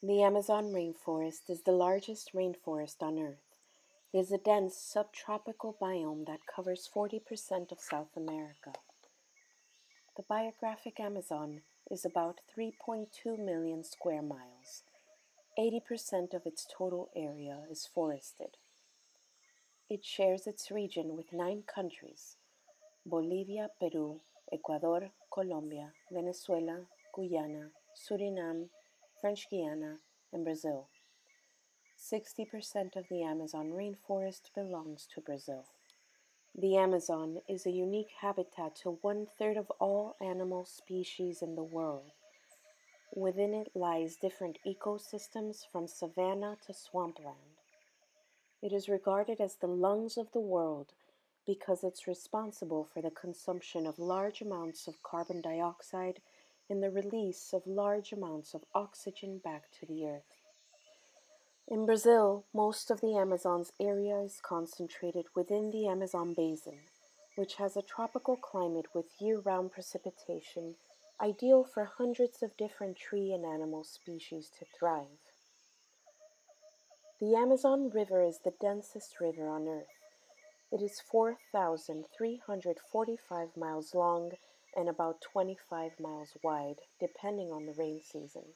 The Amazon rainforest is the largest rainforest on Earth. It is a dense subtropical biome that covers 40% of South America. The biographic Amazon is about 3.2 million square miles. 80% of its total area is forested. It shares its region with 9 countries: Bolivia, Peru, Ecuador, Colombia, Venezuela, Guyana, Suriname, French Guiana, and Brazil. 60% of the Amazon rainforest belongs to Brazil. The Amazon is a unique habitat to 1/3 of all animal species in the world. Within it lies different ecosystems from savanna to swampland. It is regarded as the lungs of the world because it's responsible for the consumption of large amounts of carbon dioxide and the release of large amounts of oxygen back to the earth. In Brazil, most of the Amazon's area is concentrated within the Amazon basin, which has a tropical climate with year-round precipitation, ideal for hundreds of different tree and animal species to thrive. The Amazon River is the densest river on Earth. It is 4,345 miles long and about 25 miles wide, depending on the rain season.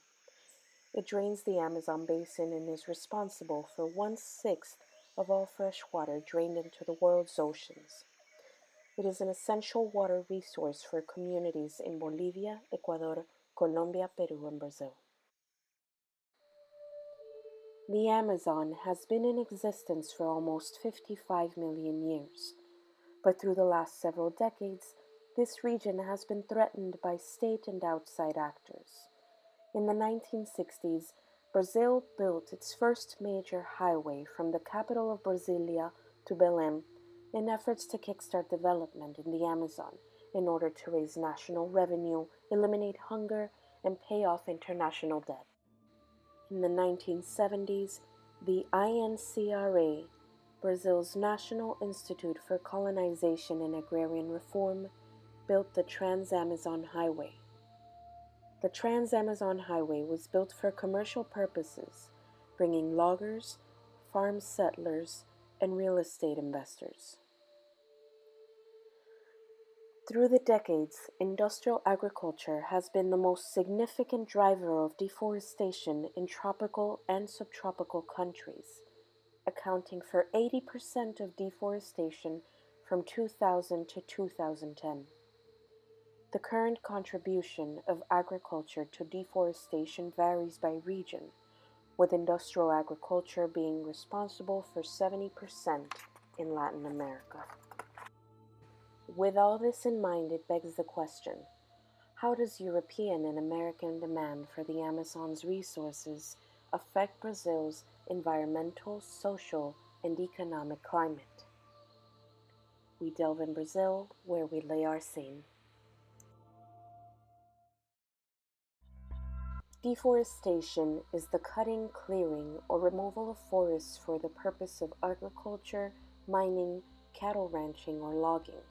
It drains the Amazon basin and is responsible for 1/6 of all fresh water drained into the world's oceans. It is an essential water resource for communities in Bolivia, Ecuador, Colombia, Peru, and Brazil. The Amazon has been in existence for almost 55 million years, but through the last several decades, this region has been threatened by state and outside actors. In the 1960s, Brazil built its first major highway from the capital of Brasilia to Belém in efforts to kickstart development in the Amazon in order to raise national revenue, eliminate hunger, and pay off international debt. In the 1970s, the INCRA, Brazil's National Institute for Colonization and Agrarian Reform, built the Trans-Amazon Highway. The Trans-Amazon Highway was built for commercial purposes, bringing loggers, farm settlers, and real estate investors. Through the decades, industrial agriculture has been the most significant driver of deforestation in tropical and subtropical countries, accounting for 80% of deforestation from 2000 to 2010. The current contribution of agriculture to deforestation varies by region, with industrial agriculture being responsible for 70% in Latin America. With all this in mind, it begs the question: how does European and American demand for the Amazon's resources affect Brazil's environmental, social, and economic climate? We delve in Brazil, where we lay our scene. Deforestation is the cutting, clearing, or removal of forests for the purpose of agriculture, mining, cattle ranching, or logging.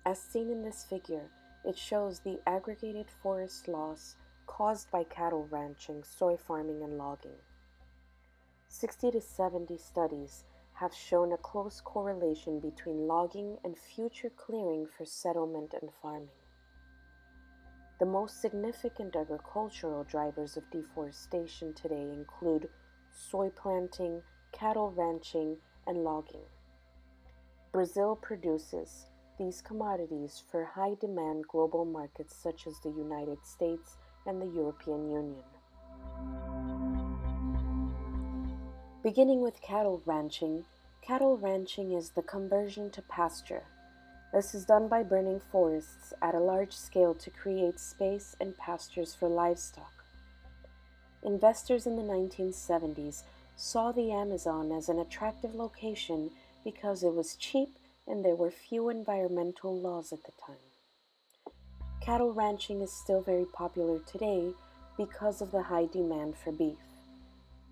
As seen in this figure, it shows the aggregated forest loss caused by cattle ranching, soy farming, and logging. 60 to 70 studies have shown a close correlation between logging and future clearing for settlement and farming. The most significant agricultural drivers of deforestation today include soy planting, cattle ranching, and logging. Brazil produces these commodities for high-demand global markets such as the United States and the European Union. Beginning with cattle ranching is the conversion to pasture. This is done by burning forests at a large scale to create space and pastures for livestock. Investors in the 1970s saw the Amazon as an attractive location because it was cheap and there were few environmental laws at the time. Cattle ranching is still very popular today because of the high demand for beef.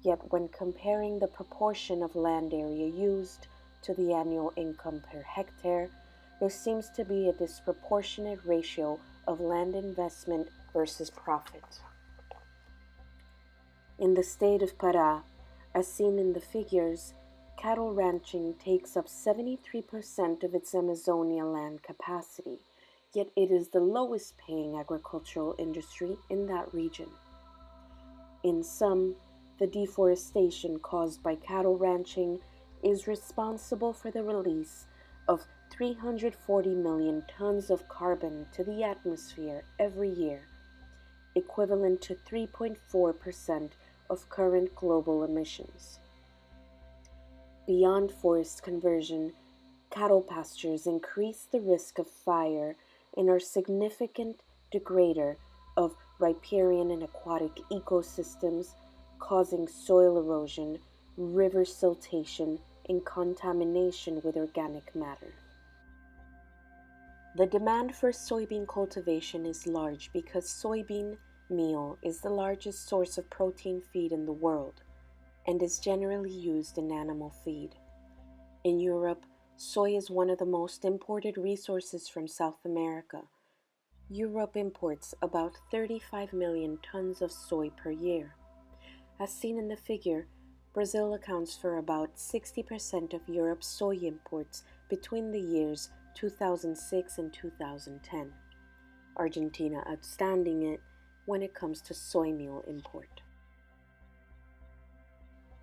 Yet when comparing the proportion of land area used to the annual income per hectare, there seems to be a disproportionate ratio of land investment versus profit. In the state of Pará, as seen in the figures, cattle ranching takes up 73% of its Amazonia land capacity, yet it is the lowest paying agricultural industry in that region. In sum, the deforestation caused by cattle ranching is responsible for the release of 340 million tons of carbon to the atmosphere every year, equivalent to 3.4% of current global emissions. Beyond forest conversion, cattle pastures increase the risk of fire and are significant degrader of riparian and aquatic ecosystems, causing soil erosion, river siltation, and contamination with organic matter. The demand for soybean cultivation is large because soybean meal is the largest source of protein feed in the world and is generally used in animal feed. In Europe, soy is one of the most imported resources from South America. Europe imports about 35 million tons of soy per year. As seen in the figure, Brazil accounts for about 60% of Europe's soy imports between the years 2006 and 2010. Argentina outstanding it when it comes to soy meal import.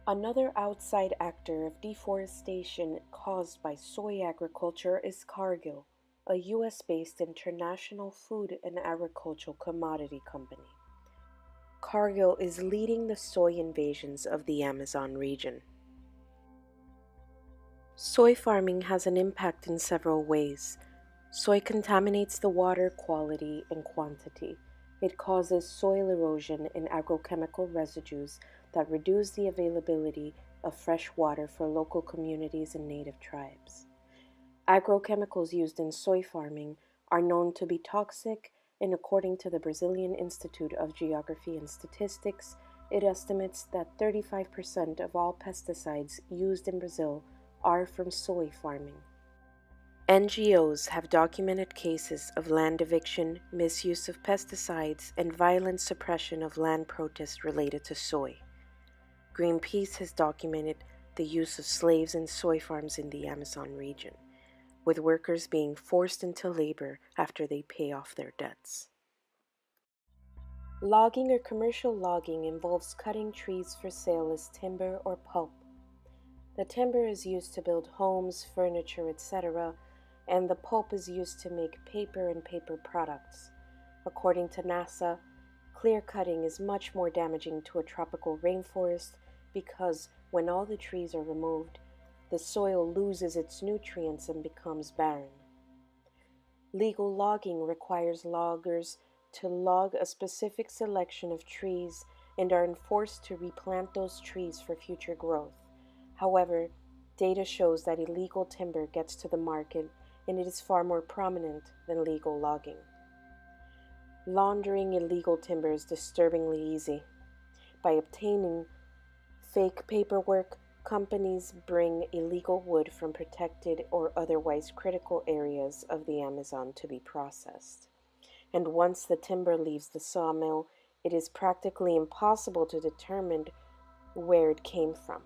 Another outside actor of deforestation caused by soy agriculture is Cargill, a US-based international food and agricultural commodity company. Cargill is leading the soy invasions of the Amazon region. Soy farming has an impact in several ways. Soy contaminates the water quality and quantity. It causes soil erosion and agrochemical residues that reduce the availability of fresh water for local communities and native tribes. Agrochemicals used in soy farming are known to be toxic, and according to the Brazilian Institute of Geography and Statistics, it estimates that 35% of all pesticides used in Brazil are from soy farming. NGOs have documented cases of land eviction, misuse of pesticides, and violent suppression of land protests related to soy. Greenpeace has documented the use of slaves in soy farms in the Amazon region, with workers being forced into labor after they pay off their debts. Logging or commercial logging involves cutting trees for sale as timber or pulp. The timber is used to build homes, furniture, etc., and the pulp is used to make paper and paper products. According to NASA, clear cutting is much more damaging to a tropical rainforest because when all the trees are removed, the soil loses its nutrients and becomes barren. Legal logging requires loggers to log a specific selection of trees and are enforced to replant those trees for future growth. However, data shows that illegal timber gets to the market and it is far more prominent than legal logging. Laundering illegal timber is disturbingly easy. By obtaining fake paperwork, companies bring illegal wood from protected or otherwise critical areas of the Amazon to be processed. And once the timber leaves the sawmill, it is practically impossible to determine where it came from.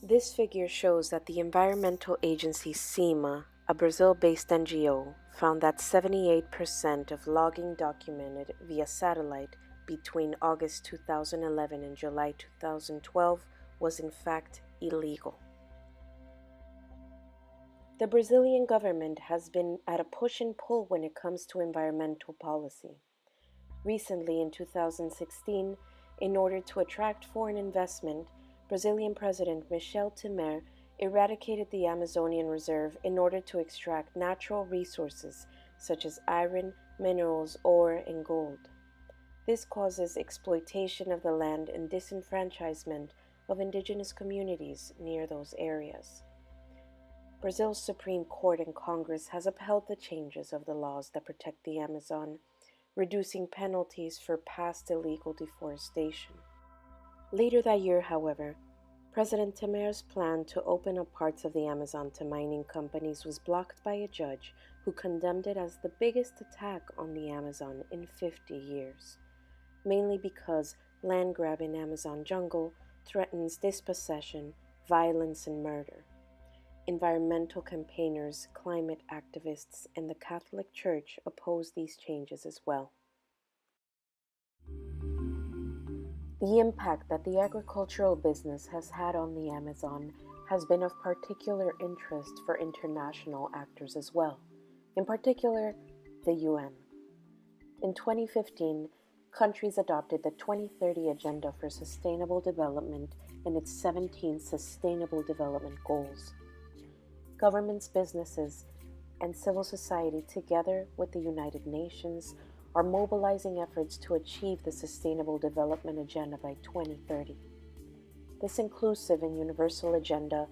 This figure shows that the environmental agency SEMA, a Brazil-based NGO, found that 78% of logging documented via satellite between August 2011 and July 2012 was in fact illegal. The Brazilian government has been at a push and pull when it comes to environmental policy. Recently, in 2016, in order to attract foreign investment, Brazilian President Michel Temer eradicated the Amazonian reserve in order to extract natural resources such as iron, minerals, ore, and gold. This causes exploitation of the land and disenfranchisement of indigenous communities near those areas. Brazil's Supreme Court and Congress has upheld the changes of the laws that protect the Amazon, reducing penalties for past illegal deforestation. Later that year, however, President Temer's plan to open up parts of the Amazon to mining companies was blocked by a judge who condemned it as the biggest attack on the Amazon in 50 years. mainly because land grab in Amazon jungle threatens dispossession, violence, and murder. Environmental campaigners, climate activists, and the Catholic Church oppose these changes as well. The impact that the agricultural business has had on the Amazon has been of particular interest for international actors as well, in particular, the UN. In 2015, countries adopted the 2030 Agenda for Sustainable Development and its 17 Sustainable Development Goals. Governments, businesses, and civil society, together with the United Nations, are mobilizing efforts to achieve the Sustainable Development Agenda by 2030. This inclusive and universal agenda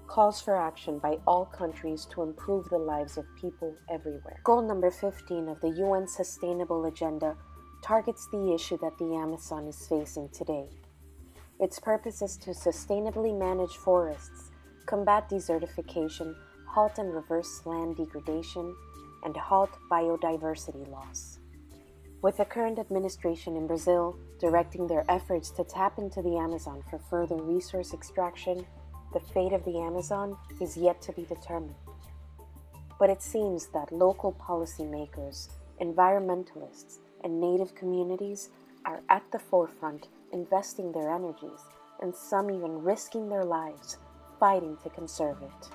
calls for action by all countries to improve the lives of people everywhere. Goal number 15 of the UN Sustainable Agenda targets the issue that the Amazon is facing today. Its purpose is to sustainably manage forests, combat desertification, halt and reverse land degradation, and halt biodiversity loss. With the current administration in Brazil directing their efforts to tap into the Amazon for further resource extraction, the fate of the Amazon is yet to be determined. But it seems that local policymakers, environmentalists, and native communities are at the forefront, investing their energies, and some even risking their lives, fighting to conserve it.